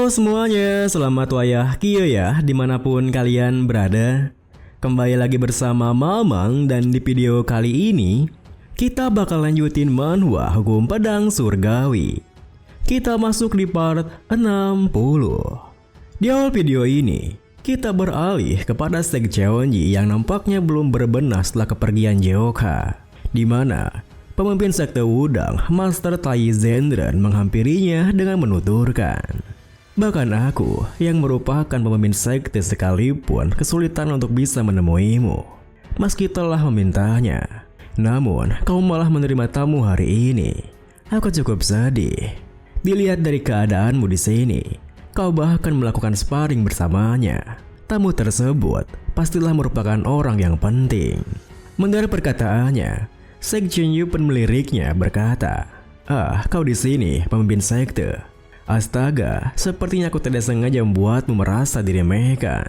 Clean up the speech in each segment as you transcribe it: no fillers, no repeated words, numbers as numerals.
Halo semuanya, selamat wayah Kio ya, dimanapun kalian berada. Kembali lagi bersama Mamang dan di video kali ini kita bakal lanjutin manhwa Hukum Pedang Surgawi. Kita masuk di part 60. Di awal video ini kita beralih kepada Sek Cheonji yang nampaknya belum berbenah setelah kepergian Jeokha, di mana pemimpin sekte Wudang, Master Tai Zendran menghampirinya dengan menuturkan, bahkan aku yang merupakan pemimpin sekte sekalipun kesulitan untuk bisa menemuimu. Meski telah memintanya, namun kau malah menerima tamu hari ini. Aku cukup sedih. Dilihat dari keadaanmu di sini, kau bahkan melakukan sparring bersamanya. Tamu tersebut pastilah merupakan orang yang penting. Mendengar perkataannya, Sek Chunyu pun meliriknya berkata, kau di sini pemimpin sekte. Astaga, sepertinya aku tidak sengaja membuatmu merasa diremehkan.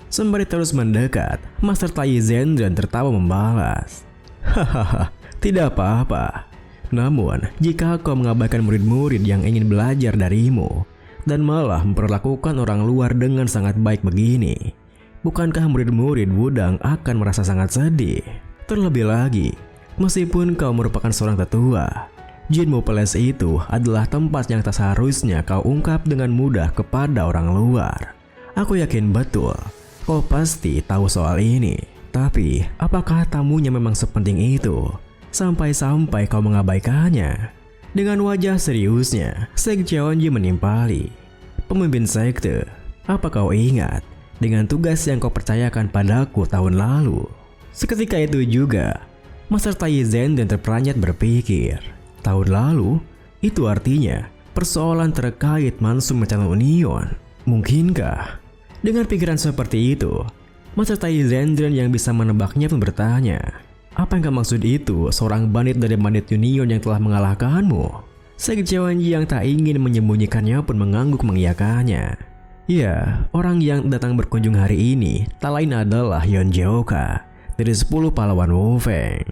Sembari terus mendekat, Master Tai Zendran tertawa membalas, hahaha, tidak apa-apa. Namun, jika kau mengabaikan murid-murid yang ingin belajar darimu, dan malah memperlakukan orang luar dengan sangat baik begini, bukankah murid-murid Wudang akan merasa sangat sedih? Terlebih lagi, meskipun kau merupakan seorang tetua, Jinmu Palace itu adalah tempat yang tak seharusnya kau ungkap dengan mudah kepada orang luar. Aku yakin betul kau pasti tahu soal ini. Tapi apakah tamunya memang sepenting itu sampai-sampai kau mengabaikannya? Dengan wajah seriusnya, Sek Cheonji menimpali, pemimpin sekte, apa kau ingat dengan tugas yang kau percayakan padaku tahun lalu? Seketika itu juga Master Tai Zendran terperanjat berpikir, tahun lalu? Itu artinya persoalan terkait Mansum Calon Union. Mungkinkah? Dengan pikiran seperti itu, Master Tai Zendran yang bisa menebaknya pun bertanya, apa yang kau maksud itu seorang bandit dari bandit Union yang telah mengalahkanmu? Sek Cheonji yang tak ingin menyembunyikannya pun mengangguk mengiyakannya. Ya, orang yang datang berkunjung hari ini tak lain adalah Yeon Jeokha dari 10 pahlawan Wu Feng.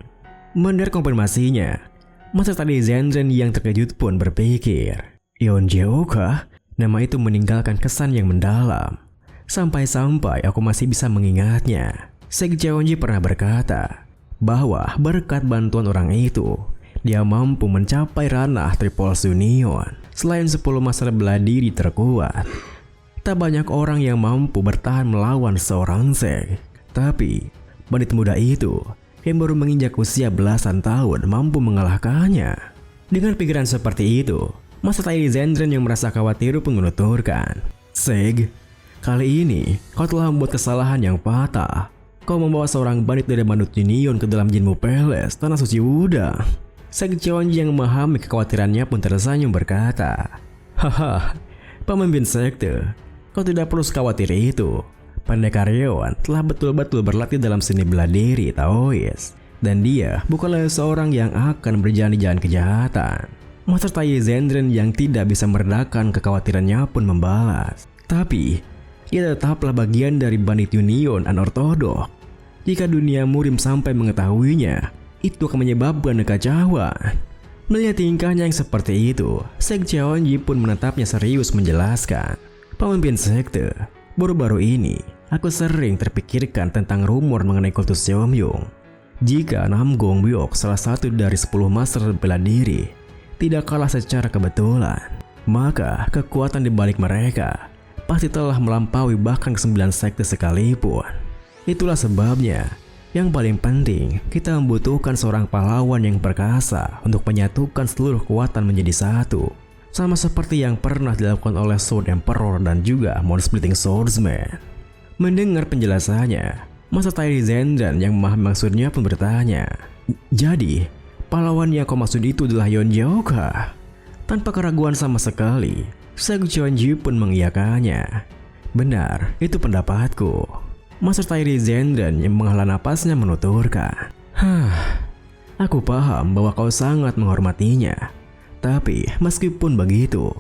Mendengar konfirmasinya, Master Tai Zendran yang terkejut pun berpikir, Yeon Jeokha? Nama itu meninggalkan kesan yang mendalam. Sampai-sampai aku masih bisa mengingatnya. Sek Cheonji pernah berkata bahwa berkat bantuan orang itu, dia mampu mencapai ranah Triple Union. Selain 10 master bela diri terkuat, tak banyak orang yang mampu bertahan melawan seorang Sek. Tapi bandit muda itu yang baru menginjak usia belasan tahun mampu mengalahkannya. Dengan pikiran seperti itu, Master Tai Zendran yang merasa khawatir pun menuturkan, Sek, kali ini kau telah membuat kesalahan yang fatal. Kau membawa seorang bandit dari bandit Union ke dalam Jinmu Palace, tanah suci Wudang. Sek Cheonji yang memahami kekhawatirannya pun tersenyum berkata, haha, pemimpin sekte, kau tidak perlu khawatir itu. Pendekar Yeon telah betul-betul berlatih dalam seni bela diri Taois, dan dia bukanlah seorang yang akan berjalan di jalan kejahatan. Master Tai Zendran yang tidak bisa meredakan kekhawatirannya pun membalas, tapi ia tetaplah bagian dari bandit Union Unorthodox. Jika dunia murim sampai mengetahuinya, itu akan menyebabkan kekacauan. Melihat tingkahnya yang seperti itu, Sek Cheonji pun menatapnya serius menjelaskan, pemimpin sekte, baru-baru ini aku sering terpikirkan tentang rumor mengenai kultus Seomyung. Jika Namgong Byok, salah satu dari 10 master bela diri, tidak kalah secara kebetulan, maka kekuatan di balik mereka pasti telah melampaui bahkan ke 9 sekte sekalipun. Itulah sebabnya yang paling penting kita membutuhkan seorang pahlawan yang perkasa untuk menyatukan seluruh kekuatan menjadi satu. Sama seperti yang pernah dilakukan oleh Sword Emperor dan juga Moon Splitting Swordsman. Mendengar penjelasannya, Master Tai Zendran yang memahami maksudnya pun bertanya, jadi pahlawan yang kau maksud itu adalah Yeon Jeokha? Tanpa keraguan sama sekali, Sek Cheonji pun mengiyakannya. Benar, itu pendapatku. Master Tai Zendran yang menghela napasnya menuturkan, aku paham bahwa kau sangat menghormatinya. Tapi meskipun begitu,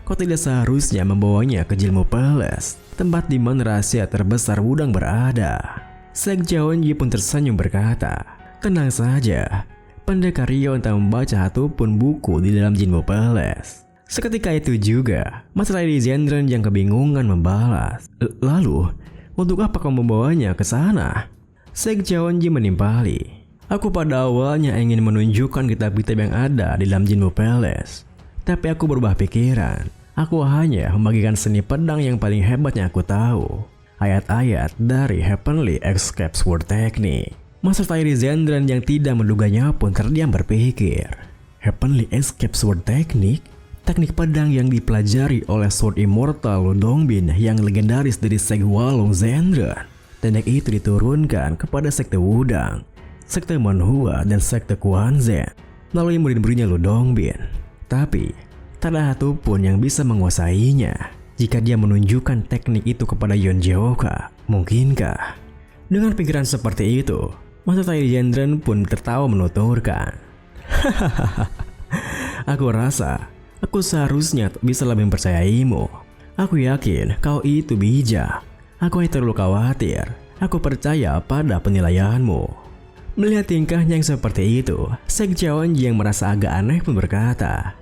kau tidak seharusnya membawanya ke Jinmu Palace, tempat di mana rahasia terbesar Wudang berada. Sek Cheonji pun tersenyum berkata, tenang saja, pendekar Yeon tak membaca satupun buku di dalam Jinmu Palace. Seketika itu juga, Master Lady Zendran yang kebingungan membalas. Lalu, untuk apa kau membawanya ke sana? Sekja Wonji menimpali. Aku pada awalnya ingin menunjukkan kitab-kitab yang ada di dalam Jinmu Palace. Tapi aku berubah pikiran. Aku hanya membagikan seni pedang yang paling hebat yang aku tahu. Ayat-ayat dari Heavenly Escape Sword Technique. Master Lady Zendran yang tidak menduganya pun terdiam berpikir. Heavenly Escape Sword Technique? Teknik pedang yang dipelajari oleh Sword Immortal Lu Dongbin yang legendaris dari sekte Walong Zendran. Teknik itu diturunkan kepada sekte Wudang, sekte Manhua, dan sekte Quanzhen melalui murid-muridnya Lu Dongbin. Tapi, tak ada satu pun yang bisa menguasainya. Jika dia menunjukkan teknik itu kepada Yeon Jeoka, mungkinkah? Dengan pikiran seperti itu, Master Lady Zendran pun tertawa menuturkan. Aku rasa aku seharusnya bisa lebih mempercayaimu. Aku yakin kau itu bijak. Aku hanya terlalu khawatir. Aku percaya pada penilaianmu. Melihat tingkahnya yang seperti itu, Sekja Wonji yang merasa agak aneh pun berkata,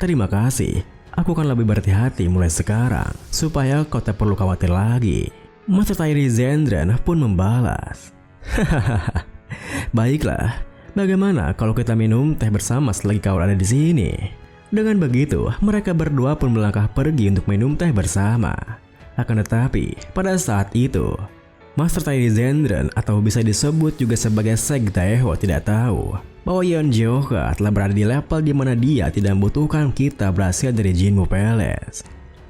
terima kasih. Aku akan lebih berhati-hati mulai sekarang, supaya kau tak perlu khawatir lagi. Master Lady Zendran pun membalas. Baiklah, bagaimana kalau kita minum teh bersama selagi kau ada di sini? Dengan begitu, mereka berdua pun melangkah pergi untuk minum teh bersama. Akan tetapi, pada saat itu, Master Lady Zendran atau bisa disebut juga sebagai Sekte Eho tidak tahu bahwa Yeon Jeoka telah berada di level di mana dia tidak membutuhkan kitab berhasil dari Jinmu Palace.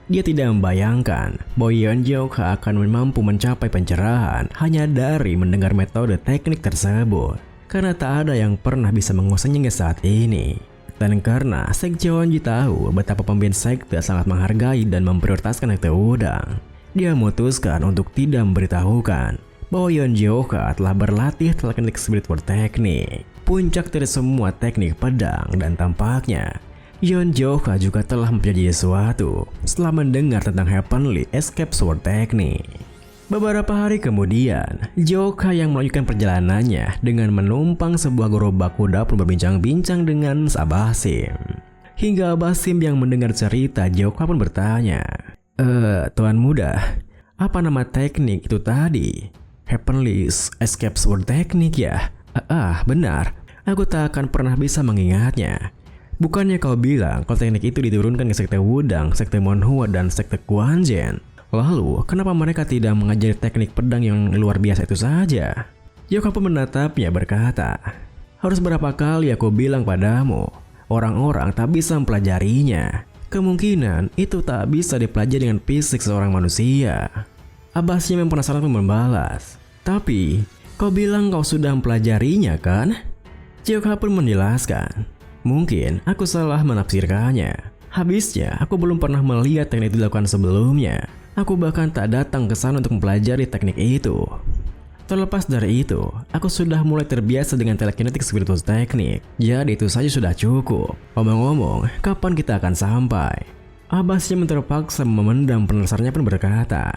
Dia tidak membayangkan bahwa Yeon Jeoka akan mampu mencapai pencerahan hanya dari mendengar metode teknik tersebut, karena tak ada yang pernah bisa menguasainya hingga saat ini. Dan karena Sekja Wonji tahu betapa pemimpin sekte sangat menghargai dan memprioritaskan sekte Wudang, dia memutuskan untuk tidak memberitahukan bahwa Yeon Jeoka telah berlatih teknik Spirit Sword Technique, puncak dari semua teknik pedang, dan tampaknya Yeon Jeoka juga telah mempelajari sesuatu setelah mendengar tentang Heavenly Escape Sword Technique. Beberapa hari kemudian, Jeoka yang melanjutkan perjalanannya dengan menumpang sebuah gerobak kuda pun berbincang-bincang dengan Abasim. Hingga Abasim yang mendengar cerita, Jeoka pun bertanya, Tuan muda, apa nama teknik itu tadi? Heavenly Escape Sword Technique ya? Benar, aku tak akan pernah bisa mengingatnya. Bukannya kau bilang kalau teknik itu diturunkan ke sekte Wudang, sekte Manhua, dan sekte Quanzhen? Lalu, kenapa mereka tidak mengajari teknik pedang yang luar biasa itu saja? Jeoka pun menatapnya berkata, harus berapa kali aku bilang padamu, orang-orang tak bisa mempelajarinya. Kemungkinan itu tak bisa dipelajari dengan fisik seorang manusia. Abasim yang penasaran pun membalas, tapi kau bilang kau sudah mempelajarinya kan? Jeoka pun menjelaskan, mungkin aku salah menafsirkannya. Habisnya, aku belum pernah melihat teknik dilakukan sebelumnya. Aku bahkan tak datang ke sana untuk mempelajari teknik itu. Terlepas dari itu, aku sudah mulai terbiasa dengan telekinetik spiritual teknik. Jadi itu saja sudah cukup. Omong-omong, kapan kita akan sampai? Abasim terpaksa memendam penasarannya pun berkata,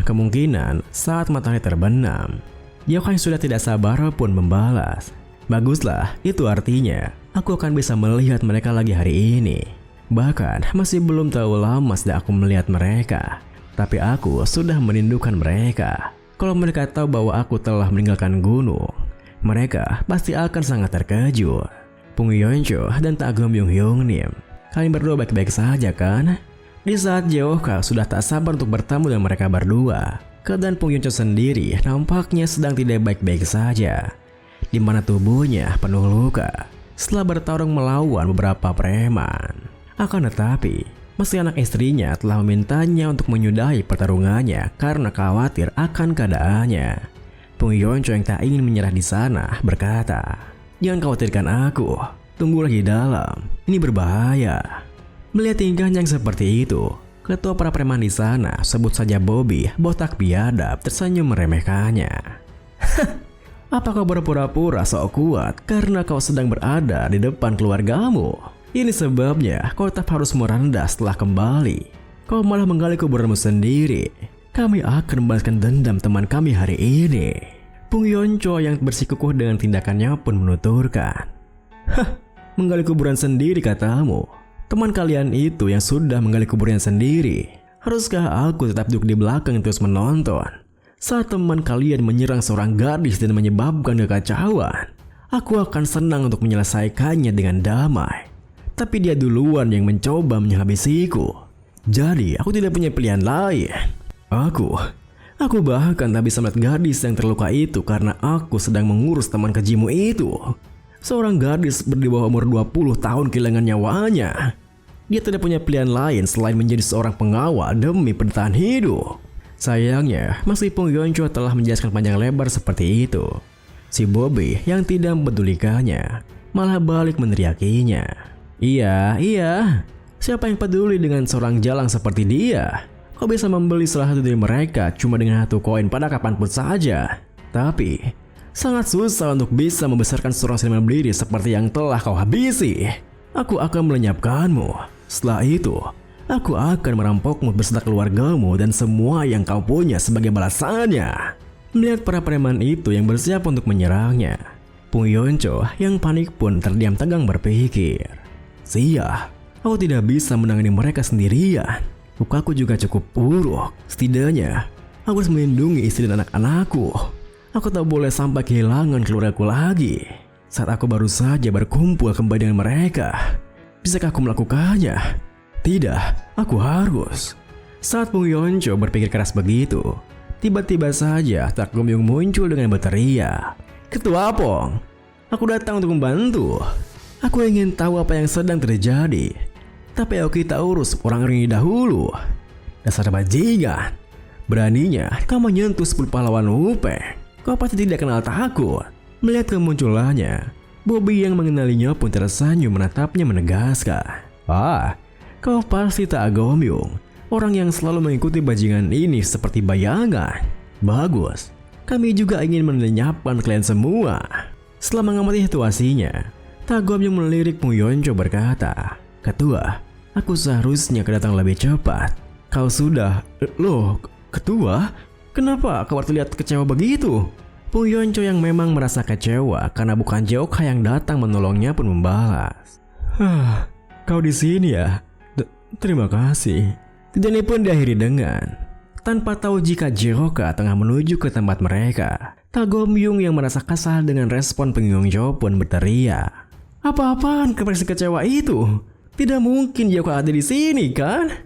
kemungkinan saat matahari terbenam. Jeoka yang sudah tidak sabar pun membalas, baguslah, itu artinya aku akan bisa melihat mereka lagi hari ini. Bahkan masih belum terlalu lama sejak aku melihat mereka, tapi aku sudah merindukan mereka. Kalau mereka tahu bahwa aku telah meninggalkan gunung, mereka pasti akan sangat terkejut. Pung Yeoncho dan Tak Gyeom Hyungnim, kalian berdua baik-baik saja kan? Di saat Jeoka sudah tak sabar untuk bertemu dengan mereka berdua, keadaan Pung Yeoncho sendiri nampaknya sedang tidak baik-baik saja, di mana tubuhnya penuh luka setelah bertarung melawan beberapa preman. Akan tetapi, meski anak istrinya telah memintanya untuk menyudahi pertarungannya karena khawatir akan keadaannya, Pung Yeoncho yang tak ingin menyerah di sana berkata, jangan khawatirkan aku, tunggulah di dalam, ini berbahaya. Melihat tingkahnya yang seperti itu, ketua para preman di sana, sebut saja Bobby, botak biadab, tersenyum meremehkannya. Apa kau berpura-pura sok kuat karena kau sedang berada di depan keluargamu? Ini sebabnya kau tetap harus merendah setelah kembali. Kau malah menggali kuburanmu sendiri. Kami akan membalaskan dendam teman kami hari ini. Pung Yeoncho yang bersikukuh dengan tindakannya pun menuturkan, menggali kuburan sendiri katamu? Teman kalian itu yang sudah menggali kuburnya sendiri. Haruskah aku tetap duduk di belakang terus menonton saat teman kalian menyerang seorang gadis dan menyebabkan kekacauan? Aku akan senang untuk menyelesaikannya dengan damai. Tapi dia duluan yang mencoba menghabisiku. Jadi aku tidak punya pilihan lain. Aku bahkan tak bisa melihat gadis yang terluka itu karena aku sedang mengurus teman kejimu itu. Seorang gadis di bawah umur 20 tahun kehilangan nyawanya. Dia tidak punya pilihan lain selain menjadi seorang pengawal demi bertahan hidup. Sayangnya, meskipun Yoncho telah menjelaskan panjang lebar seperti itu, si Bobby yang tidak mempedulikannya malah balik meneriakinya. Iya, siapa yang peduli dengan seorang jalang seperti dia? Kau bisa membeli salah satu dari mereka cuma dengan 1 koin pada kapanpun saja. Tapi, sangat susah untuk bisa membesarkan seorang seniman berdiri seperti yang telah kau habisi. Aku akan melenyapkanmu. Setelah itu, aku akan merampokmu beserta keluargamu dan semua yang kau punya sebagai balasannya. Melihat para preman itu yang bersiap untuk menyerangnya, Pung Yoncho yang panik pun terdiam tegang berpikir, "Sia, aku tidak bisa menangani mereka sendirian. Lukaku juga cukup buruk. Setidaknya, aku harus melindungi istri dan anak-anakku. Aku tak boleh sampai kehilangan keluargaku lagi. Saat aku baru saja berkumpul kembali dengan mereka. Bisakah aku melakukannya? Tidak, aku harus." Saat Pung Yoncho berpikir keras begitu, tiba-tiba saja Tak Gomyung muncul dengan berteriak, "Ketua Pong, aku datang untuk membantu. Aku ingin tahu apa yang sedang terjadi. Tapi ayo kita urus orang ini dahulu. Dasar bajingan, beraninya kau menyentuh 10 pahlawan Upeng. Kau pasti tidak kenal takut." Melihat kemunculannya, Bobby yang mengenalinya pun tersenyum menatapnya menegaskan, "Kau pasti Tak Gomyung, orang yang selalu mengikuti bajingan ini seperti bayangan. Bagus, kami juga ingin melenyapkan kalian semua." Setelah mengamati situasinya, Tak Gomyung melirik Pung Yoncho berkata, "Ketua, aku seharusnya kedatang lebih cepat. Kau sudah... Loh, Ketua? Kenapa kau terlihat kecewa begitu?" Pung Yoncho yang memang merasa kecewa karena bukan Jeokha yang datang menolongnya pun membalas, "Kau di sini ya? Terima kasih." Kejadian pun diakhiri dengan, tanpa tahu jika Jeokha tengah menuju ke tempat mereka, Tak Gomyung yang merasa kesal dengan respon Pung Yoncho pun berteriak, "Apa-apaan ekspresi kecewa itu? Tidak mungkin Jeokha ada di sini kan?"